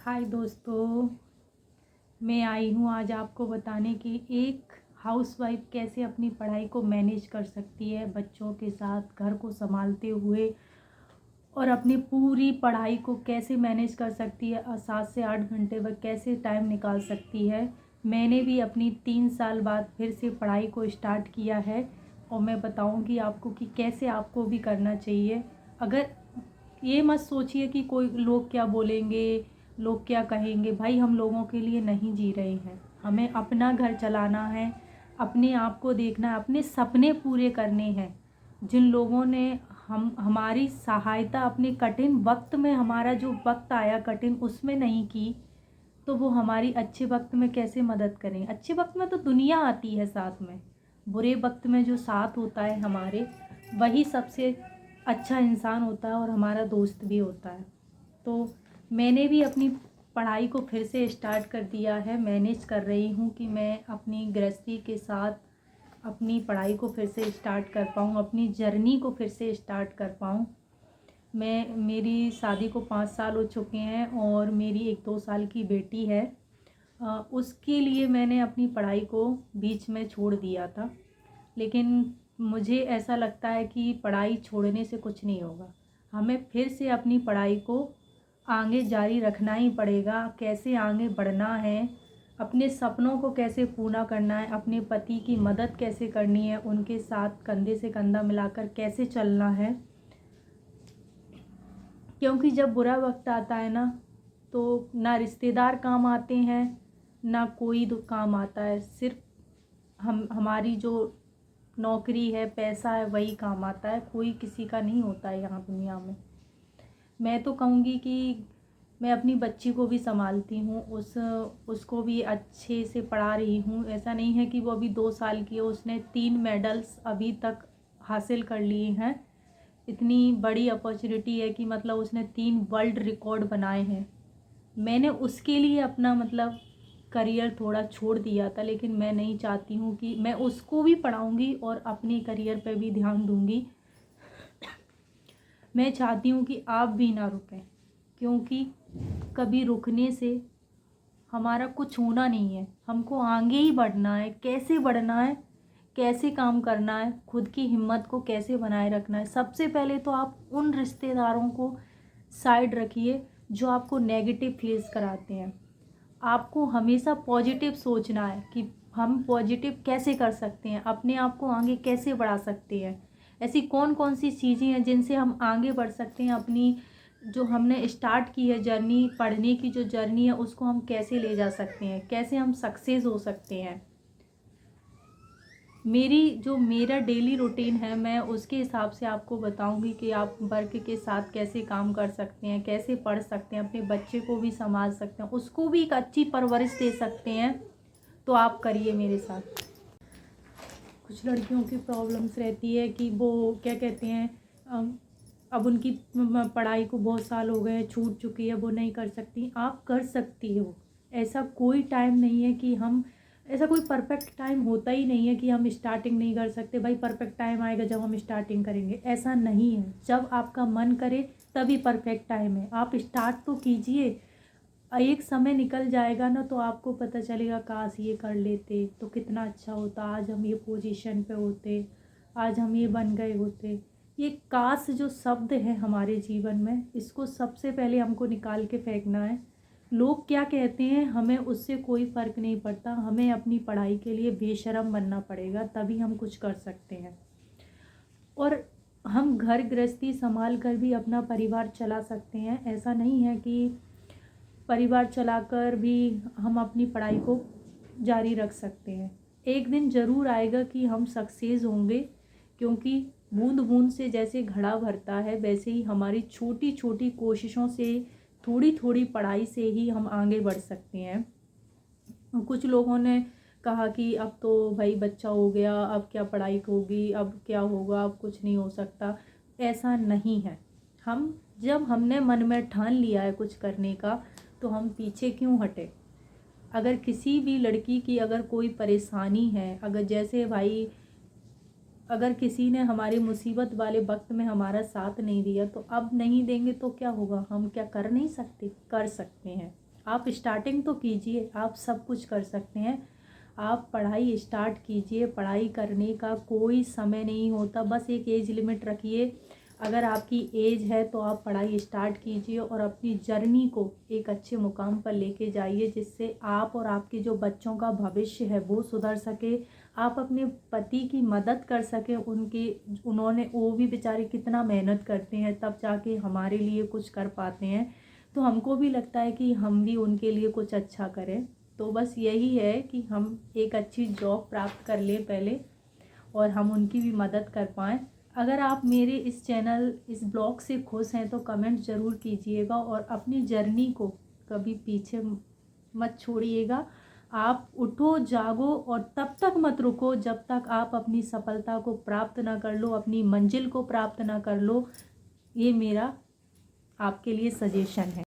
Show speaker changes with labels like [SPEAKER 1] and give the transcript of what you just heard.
[SPEAKER 1] हाय दोस्तों, मैं आई हूँ आज आपको बताने कि एक हाउसवाइफ कैसे अपनी पढ़ाई को मैनेज कर सकती है, बच्चों के साथ घर को संभालते हुए, और अपनी पूरी पढ़ाई को कैसे मैनेज कर सकती है और 7 से 8 घंटे वह कैसे टाइम निकाल सकती है। मैंने भी अपनी 3 साल बाद फिर से पढ़ाई को स्टार्ट किया है और मैं बताऊंगी आपको कि कैसे आपको भी करना चाहिए। अगर ये मत सोचिए कि कोई लोग क्या बोलेंगे, लोग क्या कहेंगे। भाई, हम लोगों के लिए नहीं जी रहे हैं, हमें अपना घर चलाना है, अपने आप को देखना है, अपने सपने पूरे करने हैं। जिन लोगों ने हमारी सहायता अपने कठिन वक्त में, हमारा जो वक्त आया कठिन, उसमें नहीं की, तो वो हमारी अच्छे वक्त में कैसे मदद करें। अच्छे वक्त में तो दुनिया आती है साथ में, बुरे वक्त में जो साथ होता है हमारे, वही सबसे अच्छा इंसान होता है और हमारा दोस्त भी होता है। तो मैंने भी अपनी पढ़ाई को फिर से स्टार्ट कर दिया है, मैनेज कर रही हूँ कि मैं अपनी गृहस्थी के साथ अपनी पढ़ाई को फिर से स्टार्ट कर पाऊँ, अपनी जर्नी को फिर से स्टार्ट कर पाऊँ। मेरी शादी को 5 साल हो चुके हैं और मेरी 1-2 साल की बेटी है। उसके लिए मैंने अपनी पढ़ाई को बीच में छोड़ दिया था, लेकिन मुझे ऐसा लगता है कि पढ़ाई छोड़ने से कुछ नहीं होगा। हमें फिर से अपनी पढ़ाई को आगे जारी रखना ही पड़ेगा। कैसे आगे बढ़ना है, अपने सपनों को कैसे पूरा करना है, अपने पति की मदद कैसे करनी है, उनके साथ कंधे से कंधा मिलाकर कैसे चलना है। क्योंकि जब बुरा वक्त आता है ना, तो ना रिश्तेदार काम आते हैं, ना कोई काम आता है। सिर्फ हमारी जो नौकरी है, पैसा है, वही काम आता है। कोई किसी का नहीं होता है यहाँ दुनिया में। मैं तो कहूँगी कि मैं अपनी बच्ची को भी संभालती हूँ, उसको भी अच्छे से पढ़ा रही हूँ। ऐसा नहीं है कि वो अभी 2 साल की है, उसने 3 मेडल्स अभी तक हासिल कर लिए हैं। इतनी बड़ी अपॉर्चुनिटी है कि मतलब उसने 3 वर्ल्ड रिकॉर्ड बनाए हैं। मैंने उसके लिए अपना करियर थोड़ा छोड़ दिया था, लेकिन मैं नहीं चाहती हूँ कि मैं उसको भी पढ़ाऊँगी और अपने करियर पे भी ध्यान दूँगी। मैं चाहती हूँ कि आप भी ना रुकें, क्योंकि कभी रुकने से हमारा कुछ होना नहीं है। हमको आगे ही बढ़ना है। कैसे बढ़ना है, कैसे काम करना है, खुद की हिम्मत को कैसे बनाए रखना है। सबसे पहले तो आप उन रिश्तेदारों को साइड रखिए जो आपको नेगेटिव फील्स कराते हैं। आपको हमेशा पॉजिटिव सोचना है कि हम पॉजिटिव कैसे कर सकते हैं, अपने आप को आगे कैसे बढ़ा सकते हैं। ऐसी कौन कौन सी चीज़ें हैं जिनसे हम आगे बढ़ सकते हैं। अपनी जो हमने स्टार्ट की है जर्नी, पढ़ने की जो जर्नी है, उसको हम कैसे ले जा सकते हैं, कैसे हम सक्सेस हो सकते हैं। मेरा डेली रूटीन है, मैं उसके हिसाब से आपको बताऊंगी कि आप वर्क के साथ कैसे काम कर सकते हैं, कैसे पढ़ सकते हैं, अपने बच्चे को भी संभाल सकते हैं, उसको भी एक अच्छी परवरिश दे सकते हैं। तो आप करिए मेरे साथ। कुछ लड़कियों की प्रॉब्लम्स रहती है कि वो क्या कहते हैं, अब उनकी पढ़ाई को बहुत साल हो गए, छूट चुकी है, वो नहीं कर सकती। आप कर सकती हो। ऐसा कोई टाइम नहीं है कि हम, ऐसा कोई परफेक्ट टाइम होता ही नहीं है कि हम स्टार्टिंग नहीं कर सकते। भाई, परफेक्ट टाइम आएगा जब हम स्टार्टिंग करेंगे, ऐसा नहीं है। जब आपका मन करे तभी परफेक्ट टाइम है। आप स्टार्ट तो कीजिए। एक समय निकल जाएगा ना, तो आपको पता चलेगा काश ये कर लेते तो कितना अच्छा होता, आज हम ये पोजीशन पे होते, आज हम ये बन गए होते। ये काश जो शब्द है हमारे जीवन में, इसको सबसे पहले हमको निकाल के फेंकना है। लोग क्या कहते हैं, हमें उससे कोई फ़र्क नहीं पड़ता। हमें अपनी पढ़ाई के लिए बेशर्म बनना पड़ेगा, तभी हम कुछ कर सकते हैं। और हम घर गृहस्थी संभाल कर भी अपना परिवार चला सकते हैं। ऐसा नहीं है कि परिवार चलाकर भी हम अपनी पढ़ाई को जारी रख सकते हैं। एक दिन ज़रूर आएगा कि हम सक्सेस होंगे, क्योंकि बूंद बूंद से जैसे घड़ा भरता है, वैसे ही हमारी छोटी छोटी कोशिशों से, थोड़ी थोड़ी पढ़ाई से ही हम आगे बढ़ सकते हैं। कुछ लोगों ने कहा कि अब तो भाई बच्चा हो गया, अब क्या पढ़ाई होगी, अब क्या होगा, अब कुछ नहीं हो सकता। ऐसा नहीं है। जब हमने मन में ठान लिया है कुछ करने का, तो हम पीछे क्यों हटे। अगर किसी भी लड़की की अगर कोई परेशानी है, अगर जैसे भाई, अगर किसी ने हमारी मुसीबत वाले वक्त में हमारा साथ नहीं दिया, तो अब नहीं देंगे तो क्या होगा। हम क्या कर नहीं सकते, कर सकते हैं। आप स्टार्टिंग तो कीजिए, आप सब कुछ कर सकते हैं। आप पढ़ाई स्टार्ट कीजिए, पढ़ाई करने का कोई समय नहीं होता, बस एक एज लिमिट रखिए। अगर आपकी एज है तो आप पढ़ाई स्टार्ट कीजिए और अपनी जर्नी को एक अच्छे मुकाम पर लेके जाइए, जिससे आप और आपके जो बच्चों का भविष्य है वो सुधर सके। आप अपने पति की मदद कर सकें, वो भी बेचारे कितना मेहनत करते हैं, तब जाके हमारे लिए कुछ कर पाते हैं। तो हमको भी लगता है कि हम भी उनके लिए कुछ अच्छा करें। तो बस यही है कि हम एक अच्छी जॉब प्राप्त कर लें पहले, और हम उनकी भी मदद कर पाएँ। अगर आप मेरे इस चैनल, इस ब्लॉग से खुश हैं तो कमेंट ज़रूर कीजिएगा, और अपनी जर्नी को कभी पीछे मत छोड़िएगा। आप उठो, जागो, और तब तक मत रुको जब तक आप अपनी सफलता को प्राप्त ना कर लो, अपनी मंजिल को प्राप्त ना कर लो। ये मेरा आपके लिए सजेशन है।